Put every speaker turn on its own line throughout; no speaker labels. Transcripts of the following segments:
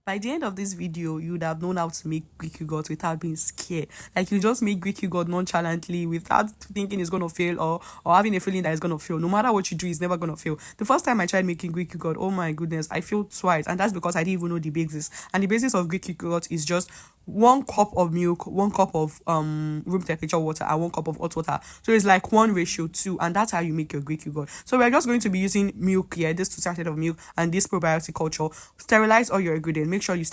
By the end of this video, you would have known how to make Greek yogurt without being scared. Like, you just make Greek yogurt nonchalantly without thinking it's going to fail or having a feeling that it's going to fail. No matter what you do, it's never going to fail. The first time I tried making Greek yogurt, oh my goodness, I failed twice. And that's because I didn't even know the basics. And the basis of Greek yogurt is just 1 cup of milk, 1 cup of room temperature water, and 1 cup of hot water. So it's like 1:2, and that's how you make your Greek yogurt. So we're just going to be using milk here, this 2 sachet of milk, and this probiotic culture. Sterilize all your ingredients. Make sure you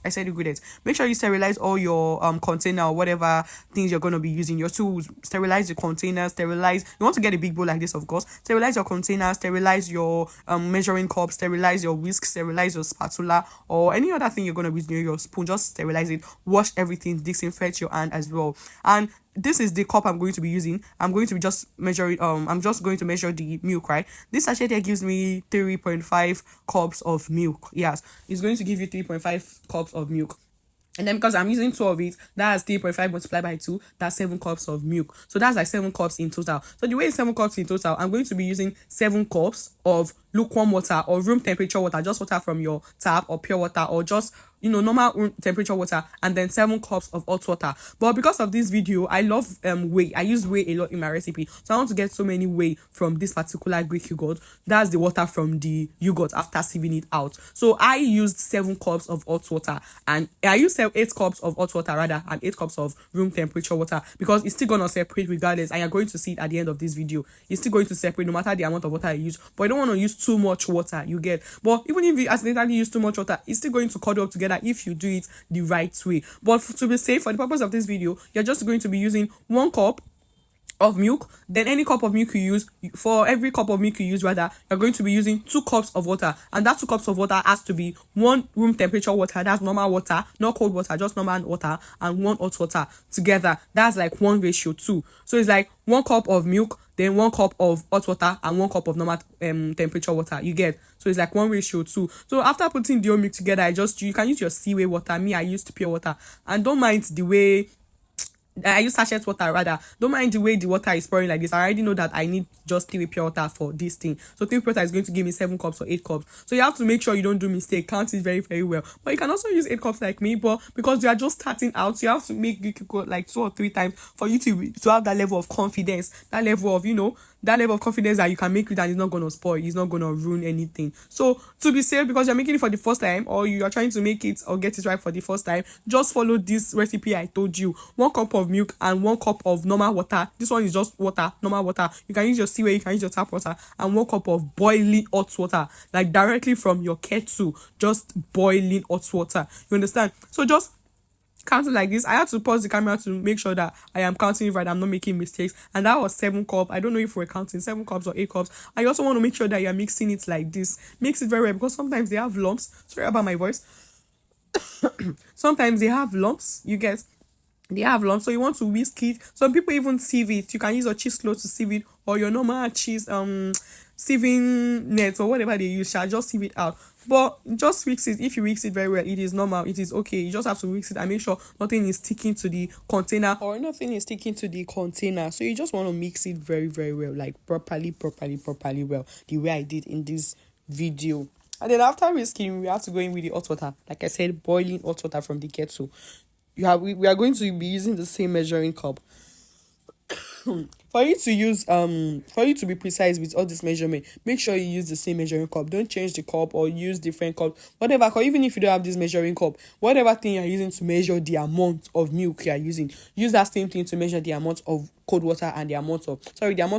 I said ingredients. Make sure you sterilize all your container or whatever things you're going to be using. Your tools, sterilize the container, sterilize. You want to get a big bowl like this, of course. Sterilize your container, sterilize your measuring cup, sterilize your whisk, sterilize your spatula, or any other thing you're going to be using, your spoon. Just sterilize it. Wash everything, disinfect your hand as well. And this is the cup I'm going to be using. I'm going to be just measuring, I'm just going to measure the milk, right? This sachet here gives me 3.5 cups of milk. Yes, it's going to give you 3.5 cups of milk. And then because I'm using 2 of it, that's 3.5 multiplied by 2, that's 7 cups of milk. So that's like 7 cups in total. So the way it's 7 cups in total, I'm going to be using 7 cups of lukewarm water or room temperature water, just water from your tap, or pure water, or just normal room temperature water, and then 7 cups of hot water. But because of this video, I love whey. I use whey a lot in my recipe, so I want to get so many whey from this particular Greek yogurt. That's the water from the yogurt after sieving it out. So I used 7 cups of hot water, and I used 8 cups of hot water rather, and 8 cups of room temperature water, because it's still gonna separate regardless, and you're going to see it at the end of this video. It's still going to separate no matter the amount of water you use. But I don't want to use too much water, you get. But even if you accidentally use too much water, it's still going to cuddle up together if you do it the right way. But to be safe, for the purpose of this video, you're just going to be using 1 cup of milk. Then any cup of milk you use, for every cup of milk you use rather, you're going to be using 2 cups of water, and that 2 cups of water has to be 1 room temperature water, that's normal water, not cold water, just normal water, and 1 hot water together. That's like 1:2. So it's like 1 cup of milk, then 1 cup of hot water, and 1 cup of normal temperature water, you get. So it's like 1:2. So after putting the whole milk together, you can use your seaway water. Me, I used pure water, and don't mind the way I use sachet water rather. Don't mind the way the water is pouring like this. I already know that I need just 3 pure water for this thing. So 3 pure water is going to give me 7 cups or 8 cups. So you have to make sure you don't do mistake. Count it very, very well. But you can also use 8 cups like me. But because you are just starting out, you have to make Greek yogurt like 2 or 3 times for you to have that level of confidence. That level of, that level of confidence that you can make it and it's not going to spoil. It's not going to ruin anything. So to be safe, because you're making it for the first time, or you are trying to make it or get it right for the first time, just follow this recipe I told you. 1 cup of milk and 1 cup of normal water. This one is just water, normal water. You can use your seaway, you can use your tap water, and 1 cup of boiling hot water, like directly from your kettle, just boiling hot water. You understand? So just counting like this. I had to pause the camera to make sure that I am counting it right, I'm not making mistakes. And that was 7 cups. I don't know if we're counting 7 cups or 8 cups. I also want to make sure that you're mixing it like this. Mix it very well, because sometimes they have lumps. Sorry about my voice. Sometimes they have lumps, you get. They have lumps, so you want to whisk it. Some people even sieve it. You can use a cheesecloth to sieve it, or your normal cheese sieving net or whatever they use. Shall just sieve it out. But just whisk it. If you whisk it very well, it is normal, it is okay. You just have to whisk it and make sure nothing is sticking to the container, or nothing is sticking to the container. So you just want to mix it very, very well, like properly well, the way I did in this video. And then after whisking, we have to go in with the hot water. Like I said, boiling hot water from the kettle. We are going to be using the same measuring cup. For you to be precise with all this measurement, make sure you use the same measuring cup. Don't change the cup or use different cup, whatever. Even if you don't have this measuring cup, whatever thing you're using to measure the amount of milk you are using, use that same thing to measure the amount of cold water and the amount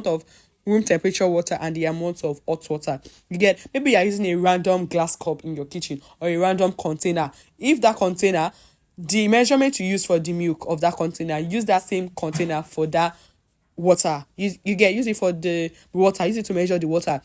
of room temperature water and the amount of hot water. You get, maybe you're using a random glass cup in your kitchen, or a random container. If that container, the measurement you use for the milk of that container, use that same container for that water. Use it for the water. Use it to measure the water.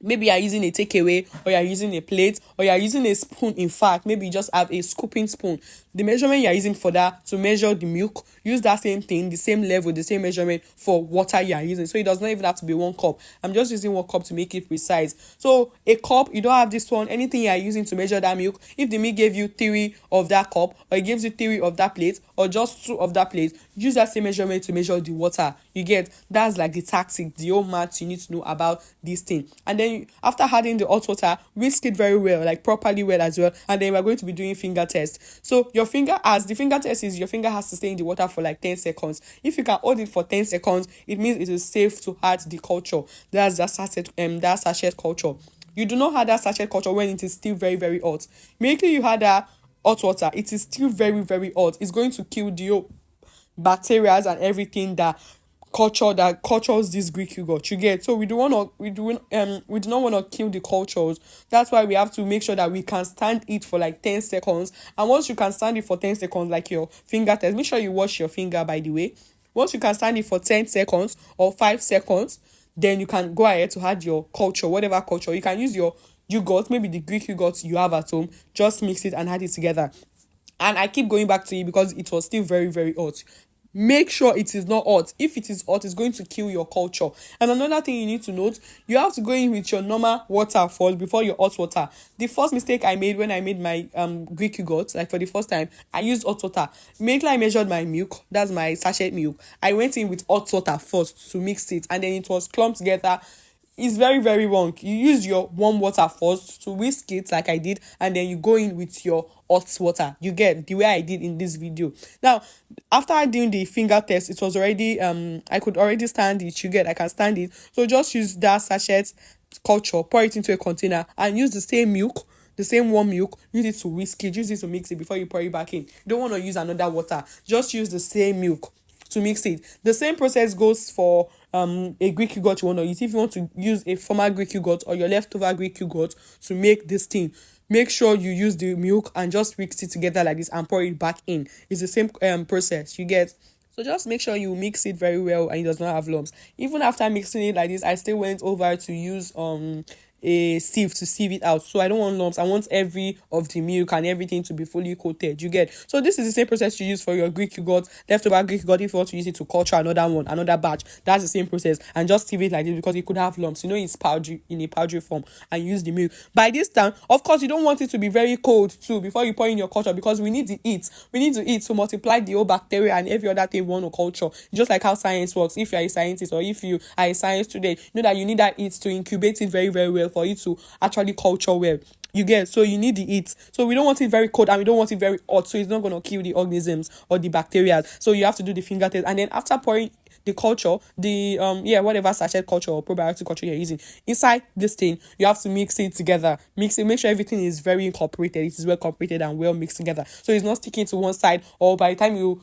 Maybe you're using a takeaway, or you're using a plate, or you're using a spoon. In fact, maybe you just have a scooping spoon. The measurement you're using for that to measure the milk, use that same thing, the same level, the same measurement for water you're using. So it does not even have to be 1 cup. I'm just using 1 cup to make it precise. So a cup, you don't have this one, anything you're using to measure that milk. If the milk gave you 3 of that cup, or it gives you 3 of that plate, or just 2 of that plate, use that same measurement to measure the water. You get, that's like the tactic, the whole maths you need to know about this thing. And then after adding the hot water, whisk it very well, like properly well as well. And then we're going to be doing finger test. So your finger, as the finger test is, your finger has to stay in the water for like 10 seconds. If you can hold it for 10 seconds, it means it is safe to add the culture. That's the sachet culture. You do not add that sachet culture when it is still very, very hot. Immediately you add that hot water, it is still very, very hot. It's going to kill the bacteria and everything that cultures this Greek yogurt. You get, so we do not want to kill the cultures. That's why we have to make sure that we can stand it for like 10 seconds. And once you can stand it for 10 seconds, like your finger test, make sure you wash your finger, by the way. Once you can stand it for 10 seconds or 5 seconds, then you can go ahead to add your culture, whatever culture. You can use your yogurt, maybe the Greek yogurt you have at home, just mix it and add it together. And I keep going back to it because it was still very, very hot. Make sure it is not hot. If it is hot, it's going to kill your culture. And another thing you need to note, you have to go in with your normal water first before your hot water. The first mistake I made when I made my Greek yogurt, like for the first time, I used hot water. Immediately I measured my milk, that's my sachet milk. I went in with hot water first to mix it, and then it was clumped together. It's very, very wrong. You use your warm water first to whisk it like I did, and then you go in with your hot water. You get the way I did in this video. Now, after doing the finger test, it was already I could already stand it. You get, I can stand it. So just use that sachet culture, pour it into a container, and use the same milk, the same warm milk. Use it to whisk it, use it to mix it before you pour it back in. You don't want to use another water. Just use the same milk to mix it. The same process goes for a Greek yogurt you want to use. If you want to use a former Greek yogurt or your leftover Greek yogurt to make this thing, make sure you use the milk and just mix it together like this and pour it back in. It's the same process, you get. So just make sure you mix it very well and it does not have lumps. Even after mixing it like this, I still went over to use a sieve to sieve it out. So I don't want lumps. I want every of the milk and everything to be fully coated. You get. So this is the same process you use for your Greek yogurt, leftover Greek yogurt. If you want to use it to culture another batch, that's the same process. And just sieve it like this because it could have lumps. You know, it's powdery, in a powdery form, and use the milk. By this time, of course, you don't want it to be very cold too before you pour in your culture, because we need to eat. We need to eat to multiply the whole bacteria and every other thing we want to culture. Just like how science works. If you are a scientist or if you are a science student, you know that you need that heat to incubate it very, very well for it to actually culture well. You get, so you need the heat. So we don't want it very cold and we don't want it very hot, so it's not going to kill the organisms or the bacteria. So you have to do the finger test, and then after pouring the culture, the whatever sachet culture or probiotic culture you're using inside this thing, you have to mix it together. Mix it, make sure everything is very incorporated. It is well incorporated and well mixed together, so it's not sticking to one side, or by the time you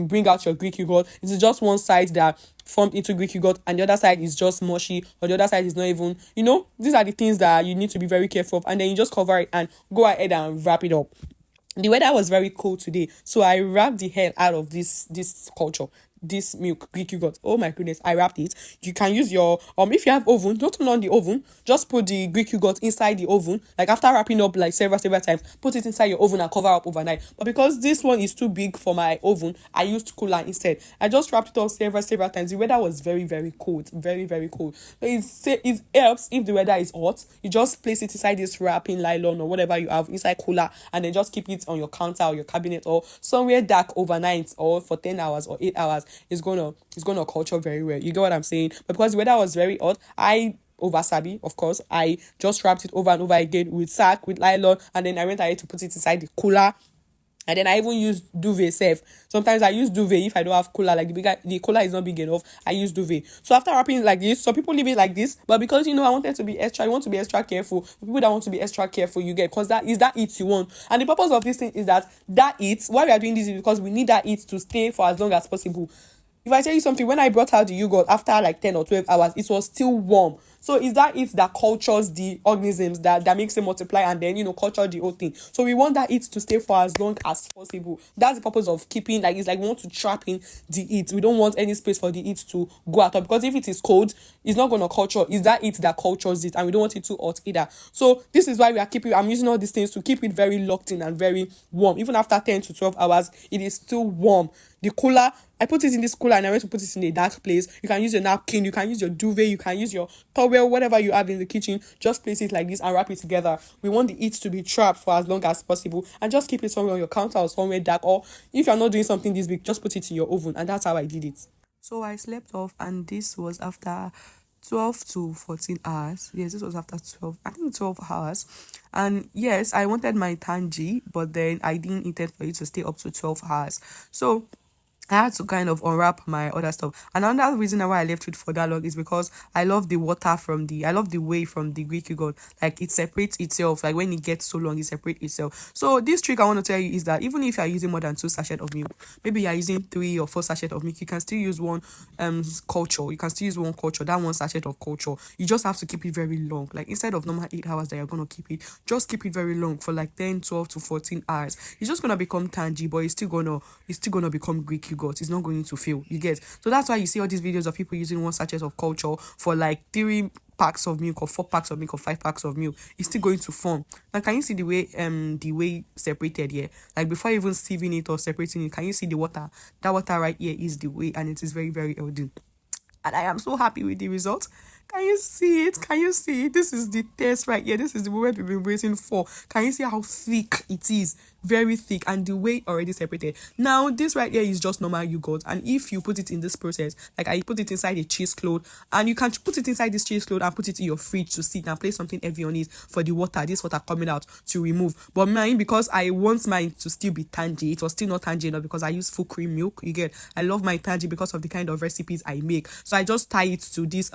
bring out your Greek yogurt, it is just one side that formed into Greek yogurt and the other side is just mushy, or the other side is not even, these are the things that you need to be very careful of. And then you just cover it and go ahead and wrap it up. The weather was very cold today, so I wrapped the hell out of this culture, this milk Greek yogurt. Oh my goodness, I wrapped it. You can use your if you have oven, don't turn on the oven, just put the Greek yogurt inside the oven. Like after wrapping up like several times, put it inside your oven and cover up overnight. But because this one is too big for my oven, I used cooler instead. I just wrapped it up several times. The weather was very, very cold, very, very cold. So it helps if the weather is hot. You just place it inside this wrapping nylon or whatever you have inside cooler, and then just keep it on your counter or your cabinet or somewhere dark overnight, or for 10 hours or 8 hours. It's gonna culture very well. You get what I'm saying? But because the weather was very hot, I over sabi, of course, I just wrapped it over and over again with sack, with nylon, and then I went ahead to put it inside the cooler. And then I even use duvet safe. Sometimes I use duvet if I don't have cooler, like the cooler is not big enough, I use duvet. So after wrapping it like this, some people leave it like this, but because I wanted to be extra, you want to be extra careful. For people that want to be extra careful, you get, because that is that heat you want. And the purpose of this thing is that heat, why we are doing this is because we need that heat to stay for as long as possible. If I tell you something, when I brought out the yogurt after like 10 or 12 hours, it was still warm. So is that it that cultures the organisms, that makes them multiply and then, culture the whole thing. So we want that heat to stay for as long as possible. That's the purpose of keeping, it's like we want to trap in the heat. We don't want any space for the heat to go out, because if it is cold, it's not going to culture. It's that heat that cultures it, and we don't want it too hot either. So this is why I'm using all these things to keep it very locked in and very warm. Even after 10 to 12 hours, it is still warm. the cooler. I put it in this cooler and I went to put it in a dark place. You can use your napkin, you can use your duvet, you can use your towel, whatever you have in the kitchen. Just place it like this and wrap it together. We want the heat to be trapped for as long as possible, and just keep it somewhere on your counter or somewhere dark. Or if you're not doing something this big, just put it in your oven. And that's how I did it. So I slept off, and this was after 12 to 14 hours. Yes, this was after 12, I think 12 hours. And yes, I wanted my tangy, but then I didn't intend for it to stay up to 12 hours. So I had to kind of unwrap my other stuff. And another reason why I left it for that long is because I love the water I love the way from the Greek yogurt. Like, it separates itself. Like, when it gets so long, it separates itself. So this trick I want to tell you is that even if you are using more than 2 sachets of milk, maybe you are using 3 or 4 sachets of milk, you can still use one culture. You can still use one culture, that one sachet of culture. You just have to keep it very long. Like, instead of normal 8 hours that you're going to keep it, just keep it very long for like 10, 12 to 14 hours. It's just going to become tangy, but it's still going to become Greek yogurt. It's not going to fail, you get. So that's why you see all these videos of people using 1 sachet of culture for like 3 packs of milk or 4 packs of milk or 5 packs of milk. It's still going to form. Now, can you see the way separated here? Like, before even sieving it or separating it, can you see the water? That water right here is the way, and it is very, very healthy. And I am so happy with the result. Can you see it? Can you see it? This is the taste right here. This is the moment we've been waiting for. Can you see how thick it is? Very thick, and the way already separated. Now, this right here is just normal yogurt, and if you put it in this process, like I put it inside a cheesecloth, and you can put it inside this cheesecloth and put it in your fridge to sit and place something heavy on it for the water, this water coming out, to remove. But mine, because I want mine to still be tangy, it was still not tangy enough because I use full cream milk. You get, I love my tangy because of the kind of recipes I make. So I just tie it to this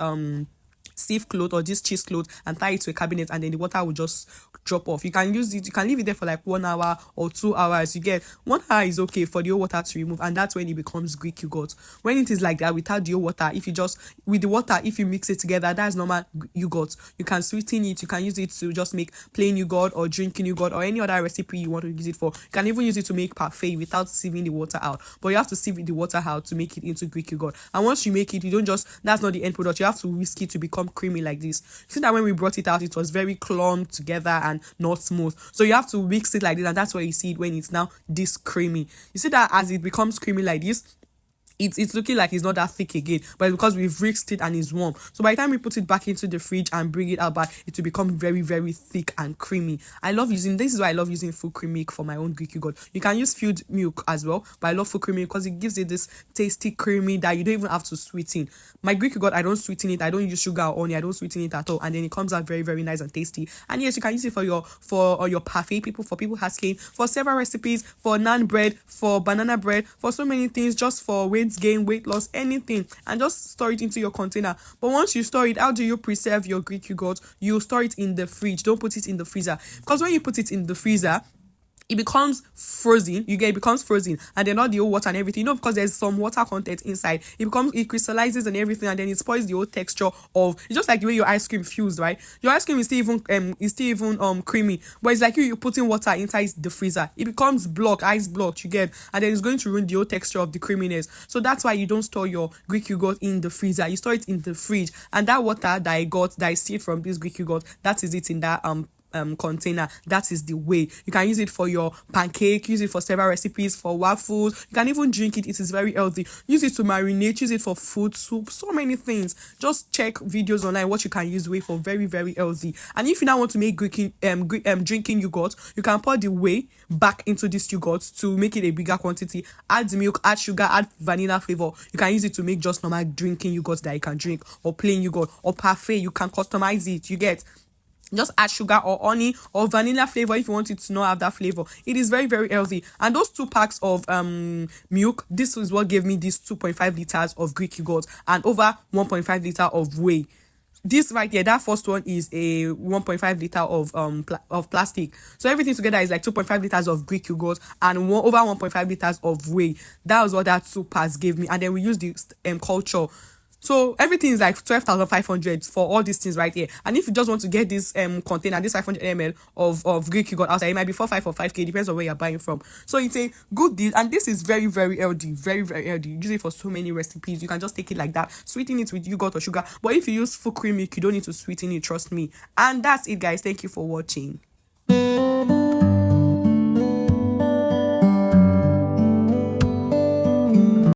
sieve cloth or this cheese cloth and tie it to a cabinet, and then the water will just drop off. You can use it, you can leave it there for like 1 hour or 2 hours. You get, 1 hour is okay for the whole water to remove, and that's when it becomes Greek yogurt. When it is like that without the whole water, if you just with the water, if you mix it together, that's normal yogurt. You can sweeten it, you can use it to just make plain yogurt or drinking yogurt or any other recipe you want to use it for. You can even use it to make parfait without sieving the water out, but you have to sieve the water out to make it into Greek yogurt. And once you make it, you don't just, that's not the end product, you have to whisk it to become creamy like this. You see that when we brought it out, it was very clumped together and not smooth. So you have to mix it like this, and that's why you see it when it's now this creamy. You see that as it becomes creamy like this, it's looking like it's not that thick again, but because we've whisked it and it's warm. So by the time we put it back into the fridge and bring it out back, it will become very, very thick and creamy. This is why I love using full cream milk for my own Greek yogurt. You can use filled milk as well, but I love full cream milk because it gives it this tasty creamy that you don't even have to sweeten. My Greek yogurt, I don't sweeten it, I don't use sugar or honey, I don't sweeten it at all, and then it comes out very, very nice and tasty. And yes, you can use it for your parfait, for people asking for several recipes, for naan bread, for banana bread, for so many things, just for weight gain, weight loss, anything, and just store it into your container. But once you store it, how do you preserve your Greek yogurt? You store it in the fridge. Don't put it in the freezer, because when you put it in the freezer, it becomes frozen. It becomes frozen, and then all the whole water and everything, because there's some water content inside, it crystallizes and everything, and then it spoils the whole texture of it's just like the way your ice cream feels, right? Your ice cream is still even creamy, but it's like you're putting water inside the freezer. It becomes ice block, you get, and then it's going to ruin the whole texture of the creaminess. So that's why you don't store your Greek yogurt in the freezer. You store it in the fridge, and that water that I saved from this Greek yogurt, that is it in that container. That is the way. You can use it for your pancake, use it for several recipes, for waffles. You can even drink it. It is very healthy. Use it to marinate, use it for food, soup, so many things. Just check videos online what you can use whey for. Very, very healthy. And if you now want to make drinking yogurt, you can pour the whey back into this yogurt to make it a bigger quantity. Add milk, add sugar, add vanilla flavor. You can use it to make just normal drinking yogurt that you can drink, or plain yogurt, or parfait. You can customize it. You get, just add sugar or honey or vanilla flavor if you want it to not have that flavor. It is very, very healthy. And those 2 packs of milk, this is what gave me this 2.5 liters of Greek yogurt and over 1.5 liter of whey. This right here, that first one is a 1.5 liter of plastic. So everything together is like 2.5 liters of Greek yogurt and over 1.5 liters of whey. That was what that 2 packs gave me. And then we use the culture. So everything is like 12,500 for all these things right here. And if you just want to get this container, this 500 ml of Greek yogurt outside, it might be 4, 5 or 5k, depends on where you're buying from. So it's a good deal, and this is very, very healthy, very, very healthy. You use it for so many recipes. You can just take it like that, sweeten it with yogurt or sugar. But if you use full cream milk, you don't need to sweeten it, trust me. And that's it, guys. Thank you for watching.